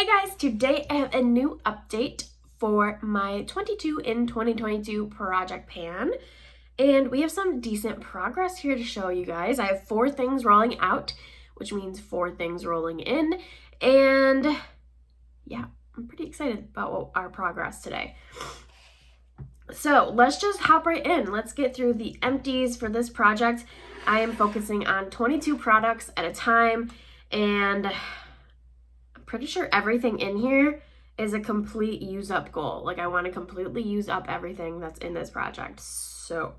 Hey guys, today I have a new update for my 22 in 2022 project pan, and we have some decent progress here to show you guys. I have 4 things rolling out, which means 4 things rolling in, and yeah, I'm pretty excited about our progress today. So let's just hop right in. Let's get through the empties for this project. I am focusing on 22 products at a time, and pretty sure everything in here is a complete use up goal. Like I want to completely use up everything that's in this project. So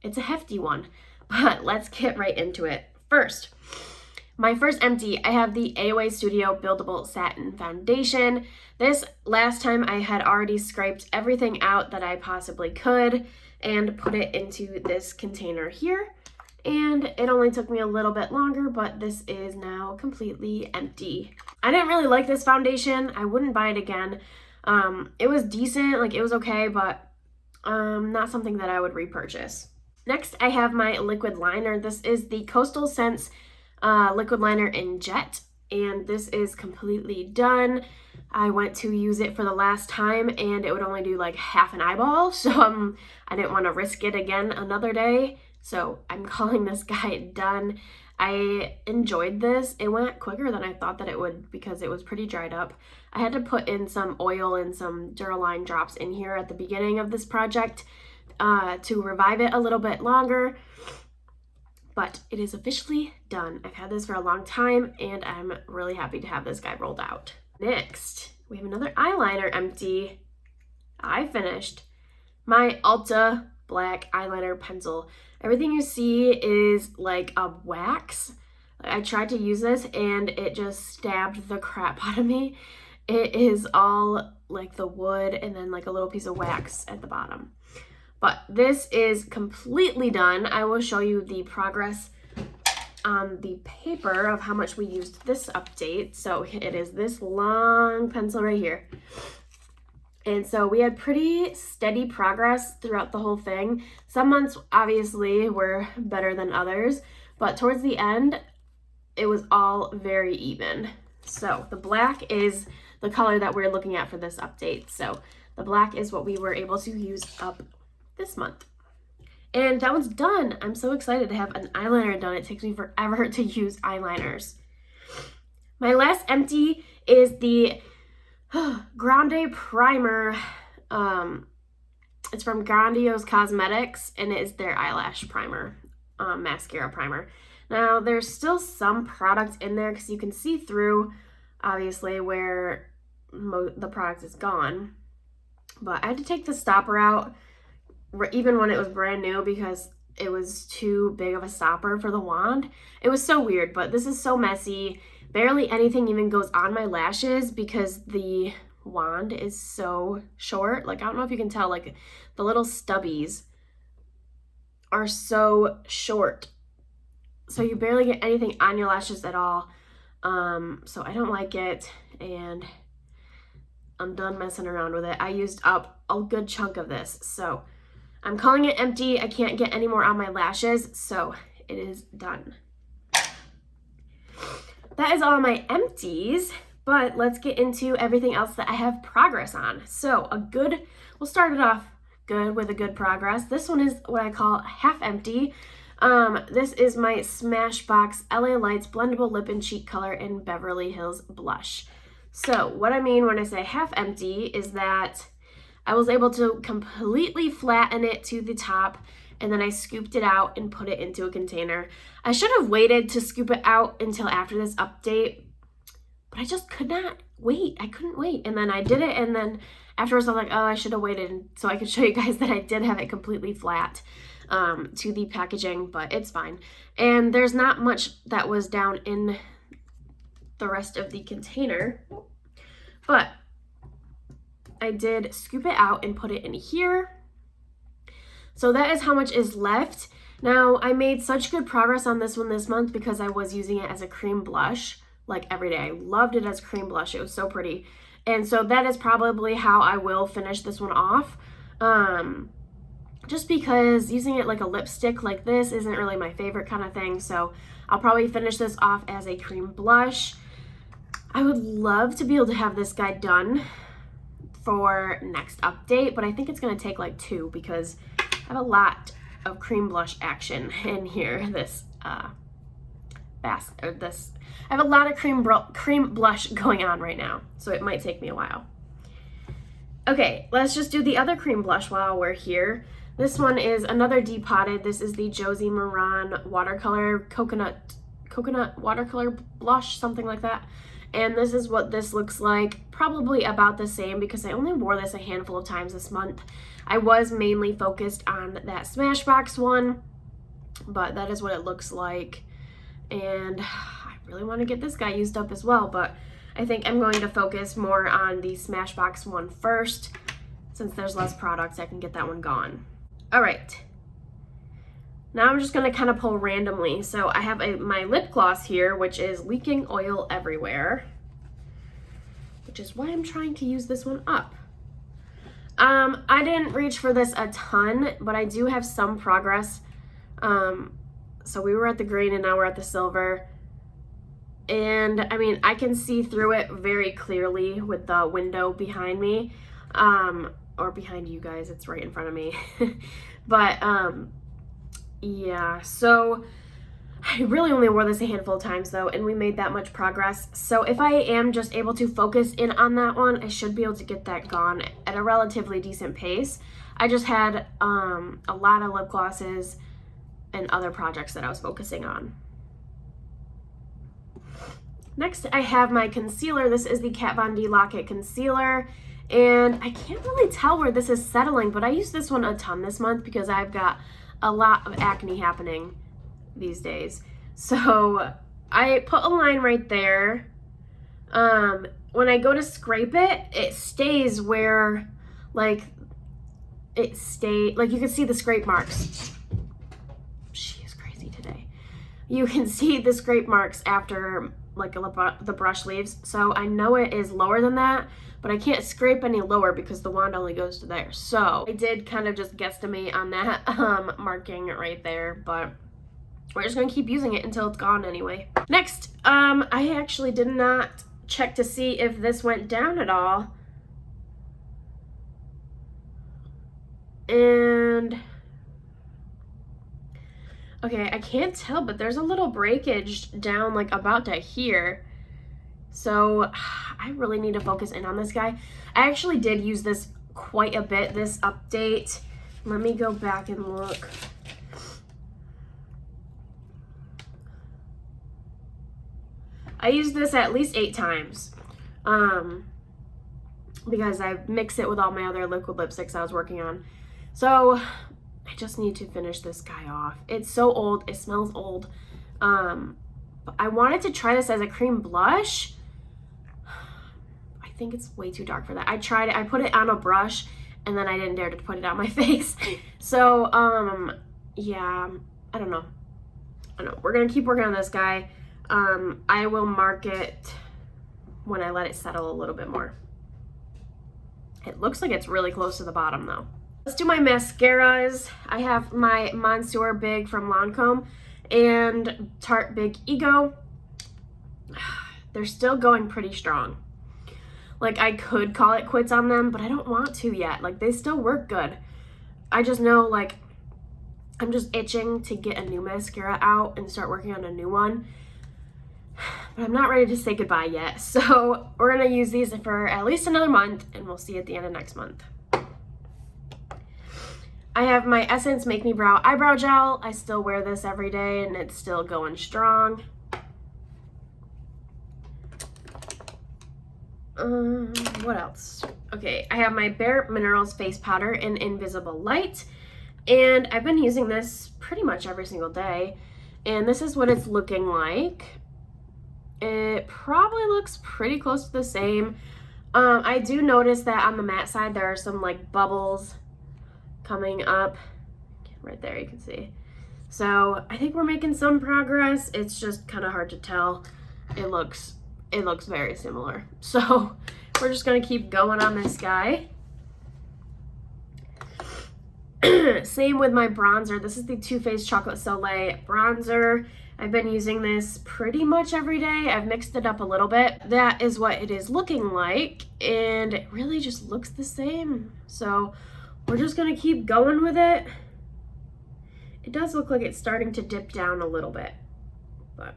it's a hefty one, but let's get right into it. First, my first empty, I have the AOA Studio Buildable Satin Foundation. This last time I had already scraped everything out that I possibly could and put it into this container here. And it only took me a little bit longer, but this is now completely empty. I didn't really like this foundation. I wouldn't buy it again. It was decent, like it was okay, but not something that I would repurchase. Next, I have my liquid liner. This is the Coastal Scents liquid liner in Jet, and this is completely done. I went to use it for the last time, and it would only do like half an eyeball, so I didn't want to risk it again another day. So I'm calling this guy done. I enjoyed this. It went quicker than I thought that it would because it was pretty dried up. I had to put in some oil and some Duraline drops in here at the beginning of this project to revive it a little bit longer. But it is officially done. I've had this for a long time, and I'm really happy to have this guy rolled out. Next, we have another eyeliner empty. I finished my Ulta black eyeliner pencil. Everything you see is like a wax. I tried to use this and it just stabbed the crap out of me. It is all like the wood and then like a little piece of wax at the bottom. But this is completely done. I will show you the progress on the paper of how much we used this update. So it is this long pencil right here. And so we had pretty steady progress throughout the whole thing. Some months obviously were better than others, but towards the end, it was all very even. So the black is the color that we're looking at for this update. So the black is what we were able to use up this month. And that one's done. I'm so excited to have an eyeliner done. It takes me forever to use eyeliners. My last empty is the Grande Primer. It's from Grandiose Cosmetics, and it is their eyelash primer, mascara primer. Now, there's still some product in there because you can see through, obviously, where the product is gone. But I had to take the stopper out, even when it was brand new, because it was too big of a stopper for the wand. It was so weird, but this is so messy. Barely anything even goes on my lashes because the wand is so short. Like, I don't know if you can tell, like the little stubbies are so short. So you barely get anything on your lashes at all. So I don't like it, and I'm done messing around with it. I used up a good chunk of this, so I'm calling it empty. I can't get any more on my lashes, so it is done. That is all my empties, but let's get into everything else that I have progress on. So we'll start it off good with a good progress. This one is what I call half empty. This is my Smashbox LA Lights Blendable Lip and Cheek Color in Beverly Hills Blush. So what I mean when I say half empty is that I was able to completely flatten it to the top, and then I scooped it out and put it into a container. I should have waited to scoop it out until after this update, but I just could not wait. I couldn't wait. And then I did it, and then afterwards I was like, oh, I should have waited so I could show you guys that I did have it completely flat to the packaging, but it's fine. And there's not much that was down in the rest of the container, but I did scoop it out and put it in here. So that is how much is left. Now, I made such good progress on this one this month because I was using it as a cream blush like every day. I loved it as cream blush. It was so pretty. And so that is probably how I will finish this one off. Just because using it like a lipstick like this isn't really my favorite kind of thing. So I'll probably finish this off as a cream blush. I would love to be able to have this guy done for next update, but I think it's going to take like 2 because I have a lot of cream blush action in here. I have a lot of cream blush going on right now, so it might take me a while. Okay, let's just do the other cream blush while we're here. This one is another depotted. This is the Josie Maran watercolor coconut watercolor blush, something like that. And this is what this looks like, probably about the same because I only wore this a handful of times this month. I was mainly focused on that Smashbox one, but that is what it looks like. And I really want to get this guy used up as well, but I think I'm going to focus more on the Smashbox one first. Since there's less products, I can get that one gone. All right. Now I'm just going to kind of pull randomly. So I have my lip gloss here, which is Leaking Oil Everywhere, which is why I'm trying to use this one up. I didn't reach for this a ton, but I do have some progress. So we were at the green and now we're at the silver. And I mean, I can see through it very clearly with the window behind me, or behind you guys. It's right in front of me. But, yeah, so I really only wore this a handful of times though, and we made that much progress. So if I am just able to focus in on that one, I should be able to get that gone at a relatively decent pace. I just had a lot of lip glosses and other projects that I was focusing on. Next, I have my concealer. This is the Kat Von D Lock-It Concealer. And I can't really tell where this is settling, but I use this one a ton this month because I've got a lot of acne happening these days. So I put a line right there. When I go to scrape it, it stays where, like you can see the scrape marks. She is crazy today. You can see the scrape marks after like the brush leaves. So I know it is lower than that, but I can't scrape any lower because the wand only goes to there. So I did kind of just guesstimate on that marking right there, but we're just gonna keep using it until it's gone anyway. Next, I actually did not check to see if this went down at all. And okay, I can't tell, but there's a little breakage down like about to here. So I really need to focus in on this guy. I actually did use this quite a bit this update. Let me go back and look. I used this at least 8 times because I mix it with all my other liquid lipsticks I was working on. So I just need to finish this guy off. It's so old. It smells old. But I wanted to try this as a cream blush. I think it's way too dark for that. I tried it. I put it on a brush and then I didn't dare to put it on my face. So, yeah, I don't know. We're going to keep working on this guy. I will mark it when I let it settle a little bit more. It looks like it's really close to the bottom though. Let's do my mascaras. I have my Monsieur Big from Lancome and Tarte Big Ego. They're still going pretty strong. Like, I could call it quits on them, but I don't want to yet. Like, they still work good. I just know, like, I'm just itching to get a new mascara out and start working on a new one. But I'm not ready to say goodbye yet. So we're going to use these for at least another month, and we'll see you at the end of next month. I have my Essence Make Me Brow Eyebrow Gel. I still wear this every day, and it's still going strong. What else? Okay, I have my Bare Minerals Face Powder in Invisible Light, and I've been using this pretty much every single day, and this is what it's looking like. It probably looks pretty close to the same. I do notice that on the matte side there are some like bubbles coming up right there, you can see. So I think we're making some progress. It's just kind of hard to tell. It looks very similar. So we're just gonna keep going on this guy. Same with my bronzer. This is the Too Faced Chocolate Soleil bronzer. I've been using this pretty much every day. I've mixed it up a little bit. That is what it is looking like, and it really just looks the same. So we're just gonna keep going with it. It does look like it's starting to dip down a little bit, but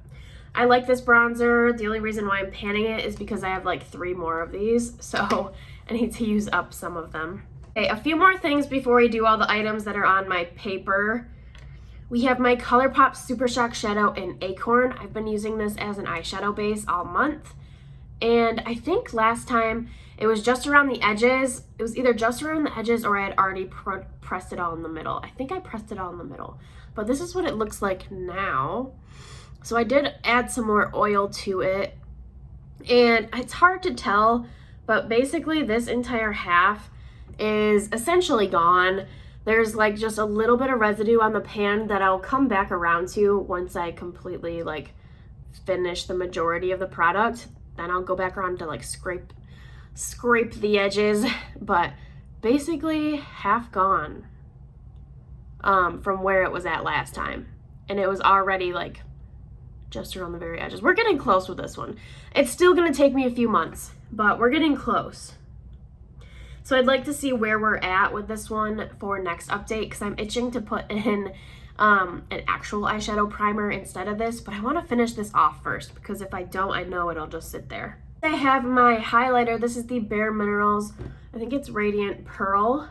I like this bronzer. The only reason why I'm panning it is because I have like 3 more of these, so I need to use up some of them. Okay, a few more things before we do all the items that are on my paper. We have my ColourPop Super Shock Shadow in Acorn. I've been using this as an eyeshadow base all month. And I think last time it was just around the edges. It was either just around the edges or I had already pressed it all in the middle. I think I pressed it all in the middle. But this is what it looks like now. So I did add some more oil to it. And it's hard to tell, but basically this entire half is essentially gone. There's like just a little bit of residue on the pan that I'll come back around to once I completely like finish the majority of the product. Then I'll go back around to like scrape the edges, but basically half gone from where it was at last time. And it was already like just around the very edges. We're getting close with this one. It's still gonna take me a few months, but we're getting close. So I'd like to see where we're at with this one for next update, because I'm itching to put in an actual eyeshadow primer instead of this, but I want to finish this off first, because if I don't, I know it'll just sit there. I have my highlighter. This is the Bare Minerals. I think it's Radiant Pearl,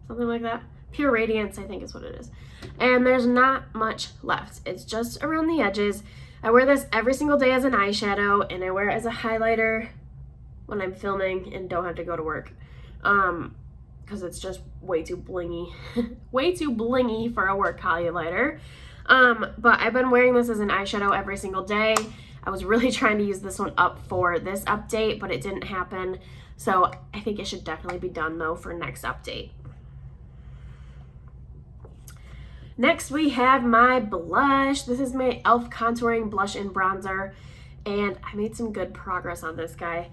something like that. Pure Radiance, I think is what it is. And there's not much left. It's just around the edges. I wear this every single day as an eyeshadow, and I wear it as a highlighter when I'm filming and don't have to go to work, because it's just way too blingy way too blingy for a work highlighter. But I've been wearing this as an eyeshadow every single day. I was really trying to use this one up for this update, but it didn't happen, so I think it should definitely be done though for next update. Next we have my blush. This is my e.l.f. contouring blush and bronzer, and I made some good progress on this guy.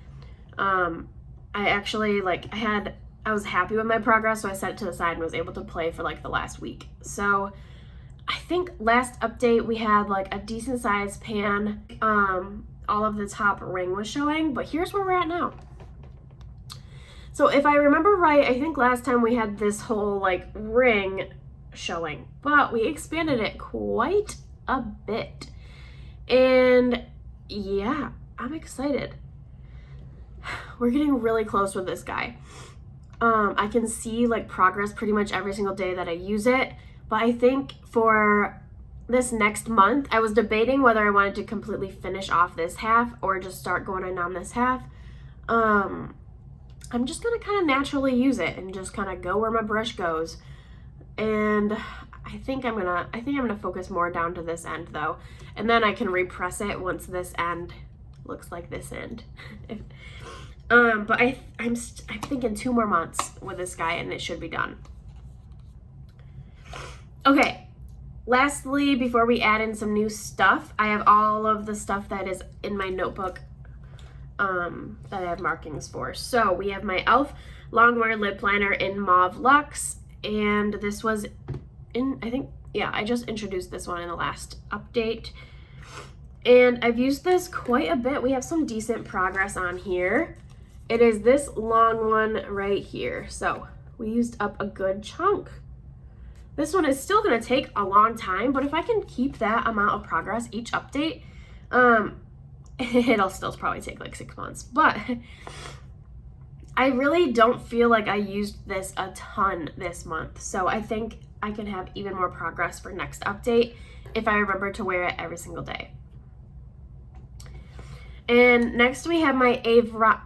I actually I was happy with my progress, so I set it to the side and was able to play for like the last week. So I think last update we had like a decent sized pan. All of the top ring was showing, but here's where we're at now. So if I remember right, I think last time we had this whole like ring showing, but we expanded it quite a bit. And yeah, I'm excited. We're getting really close with this guy. I can see like progress pretty much every single day that I use it, but I think for this next month, I was debating whether I wanted to completely finish off this half or just start going in on this half. I'm just gonna kind of naturally use it and just kind of go where my brush goes. And I think I'm gonna focus more down to this end though, and then I can repress it once this end looks like this end. But I'm thinking 2 more months with this guy and it should be done. Okay, lastly, before we add in some new stuff, I have all of the stuff that is in my notebook that I have markings for. So we have my e.l.f. Longwear Lip Liner in Mauve Luxe, and this was in, I just introduced this one in the last update. And I've used this quite a bit. We have some decent progress on here. It is this long one right here. So we used up a good chunk. This one is still gonna take a long time, but if I can keep that amount of progress each update, it'll still probably take like 6 months. But I really don't feel like I used this a ton this month. So I think I can have even more progress for next update if I remember to wear it every single day. And next we have my Avon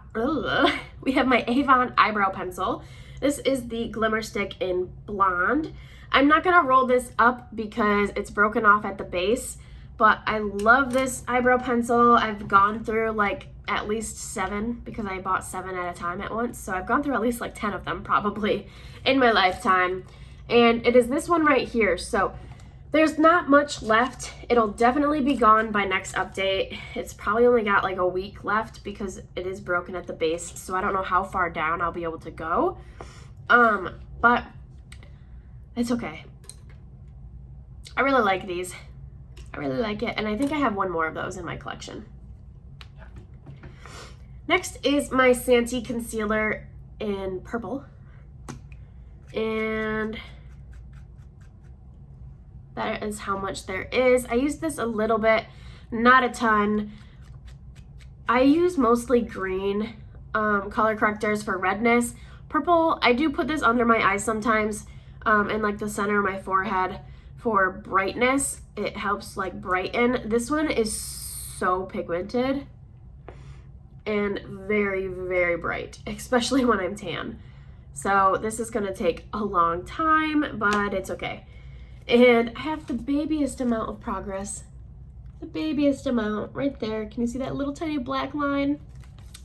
eyebrow pencil. This is the Glimmer Stick in Blonde. I'm not gonna roll this up because it's broken off at the base, but I love this eyebrow pencil. I've gone through like at least 7 because I bought 7 at a time at once. So I've gone through at least like 10 of them probably in my lifetime. And it is this one right here. So there's not much left. It'll definitely be gone by next update. It's probably only got like a week left because it is broken at the base. So I don't know how far down I'll be able to go. But it's okay. I really like these. I really like it, and I think I have one more of those in my collection. Next is my Santee concealer in purple. And that is how much there is. I use this a little bit, not a ton. I use mostly green color correctors for redness. Purple, I do put this under my eyes sometimes, in like the center of my forehead for brightness. It helps like brighten. This one is so pigmented and very, very bright, especially when I'm tan. So this is gonna take a long time, but it's okay. And I have the babyest amount of progress. The babyest amount right there. Can you see that little tiny black line?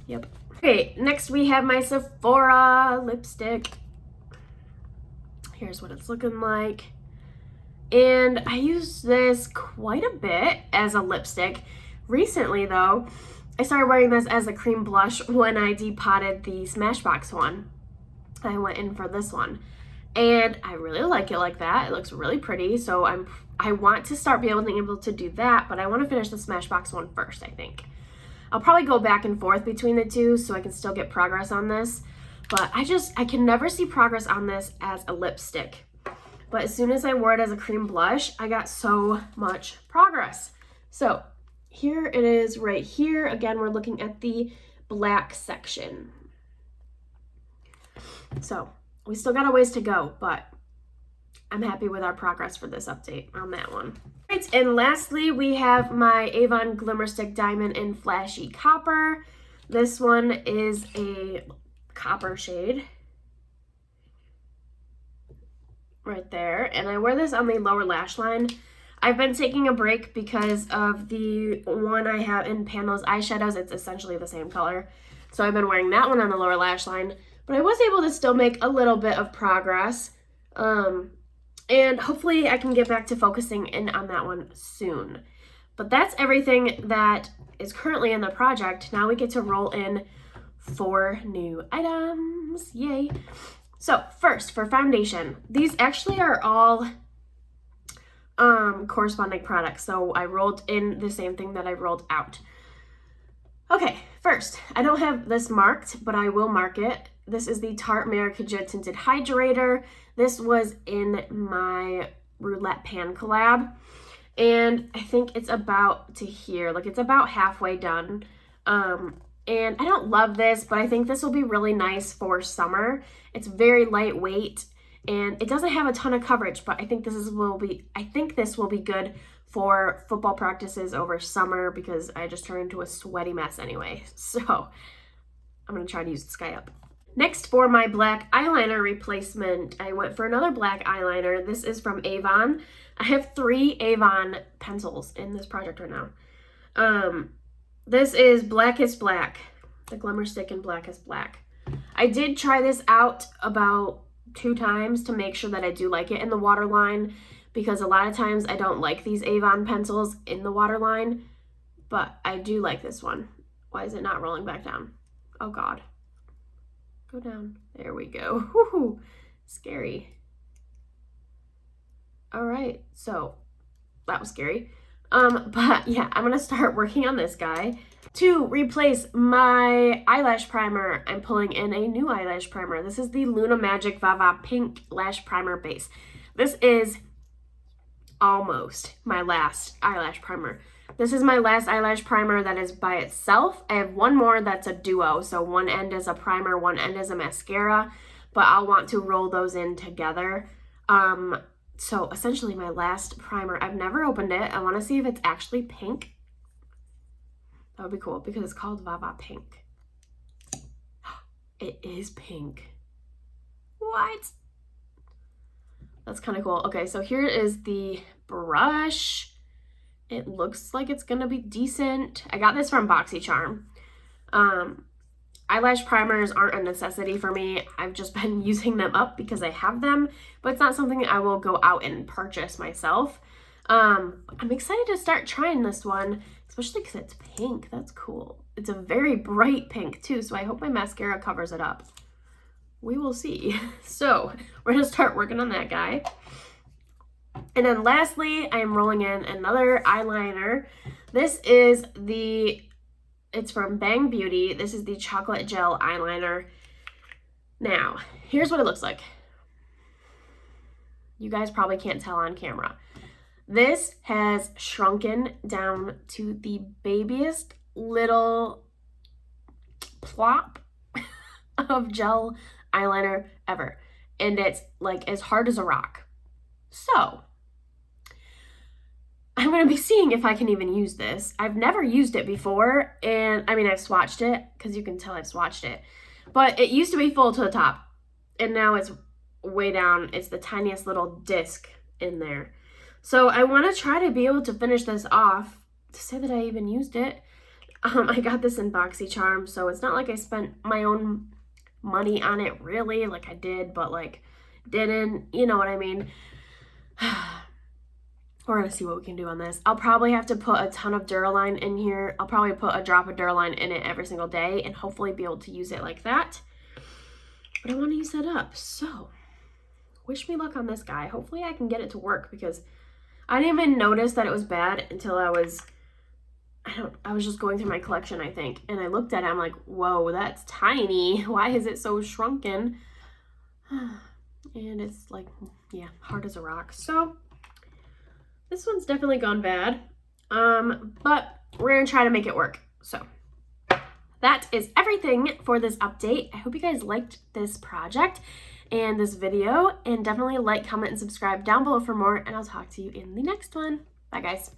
Yep. Okay, next we have my Sephora lipstick. Here's what it's looking like. And I use this quite a bit as a lipstick. Recently though, I started wearing this as a cream blush when I depotted the Smashbox one. I went in for this one. And I really like it like that. It looks really pretty. So I want to start being able to do that, but I want to finish the Smashbox one first, I think. I'll probably go back and forth between the two so I can still get progress on this. But I can never see progress on this as a lipstick. But as soon as I wore it as a cream blush, I got so much progress. So here it is right here. Again, we're looking at the black section. So we still got a ways to go, but I'm happy with our progress for this update on that one. All right, and lastly, we have my Avon Glimmer Stick Diamond in Flashy Copper. This one is a copper shade right there, and I wear this on the lower lash line. I've been taking a break because of the one I have in Panels eyeshadows. It's essentially the same color, so I've been wearing that one on the lower lash line, but I was able to still make a little bit of progress. And hopefully I can get back to focusing in on that one soon. But that's everything that is currently in the project. Now we get to roll in 4 new items. Yay. So first, for foundation, these actually are all corresponding products. So I rolled in the same thing that I rolled out. Okay, first, I don't have this marked, but I will mark it. This is the Tarte Maracuja Tinted Hydrator. This was in my Roulette Pan collab. And I think it's about to here. Like, it's about halfway done. And I don't love this, but I think this will be really nice for summer. It's very lightweight, and it doesn't have a ton of coverage, but I think this will be good for football practices over summer because I just turned into a sweaty mess anyway. So I'm gonna try to use the Sky Up. Next, for my black eyeliner replacement, I went for another black eyeliner. This is from Avon. I have 3 Avon pencils in this project right now. This is Blackest Black, the Glimmer Stick in Blackest Black. I did try this out about 2 times to make sure that I do like it in the waterline, because a lot of times I don't like these Avon pencils in the waterline, but I do like this one. Why is it not rolling back down? Oh God. Go down. There we go. Woohoo! Scary. All right, so that was scary. But yeah, I'm gonna start working on this guy. To replace my eyelash primer, I'm pulling in a new eyelash primer. This is the Luna Magic Vava Pink Lash Primer Base. This is almost my last eyelash primer. This is my last eyelash primer that is by itself. I have one more that's a duo, so one end is a primer, one end is a mascara, but I'll want to roll those in together. So essentially my last primer, I've never opened it. I want to see if it's actually pink. That would be cool because it's called Vava Pink. It is pink. What? That's kind of cool. Okay, so here is the brush. It looks like it's gonna be decent. I got this from BoxyCharm. Eyelash primers aren't a necessity for me. I've just been using them up because I have them, but it's not something I will go out and purchase myself. I'm excited to start trying this one, especially because it's pink. That's cool. It's a very bright pink too, so I hope my mascara covers it up. We will see. So we're gonna start working on that guy. And then lastly, I am rolling in another eyeliner. This is it's from Bang Beauty. This is the chocolate gel eyeliner. Now, here's what it looks like. You guys probably can't tell on camera. This has shrunken down to the babiest little plop of gel eyeliner ever. And it's like as hard as a rock. So, I'm going to be seeing if I can even use this. I've never used it before, and I mean, I've swatched it, because you can tell I've swatched it. But it used to be full to the top, and now it's way down. It's the tiniest little disc in there. So I want to try to be able to finish this off to say that I even used it. I got this in BoxyCharm, so it's not like I spent my own money on it really, like I did, but like didn't, you know what I mean? We're going to see what we can do on this. I'll probably have to put a ton of Duraline in here. I'll probably put a drop of Duraline in it every single day and hopefully be able to use it like that. But I want to use that up. So, wish me luck on this guy. Hopefully I can get it to work because I didn't even notice that it was bad until I was just going through my collection, I think. And I looked at it, I'm like, whoa, that's tiny. Why is it so shrunken? And it's like, yeah, hard as a rock. So, this one's definitely gone bad, but we're going to try to make it work. So that is everything for this update. I hope you guys liked this project and this video, and definitely like, comment, and subscribe down below for more, and I'll talk to you in the next one. Bye, guys.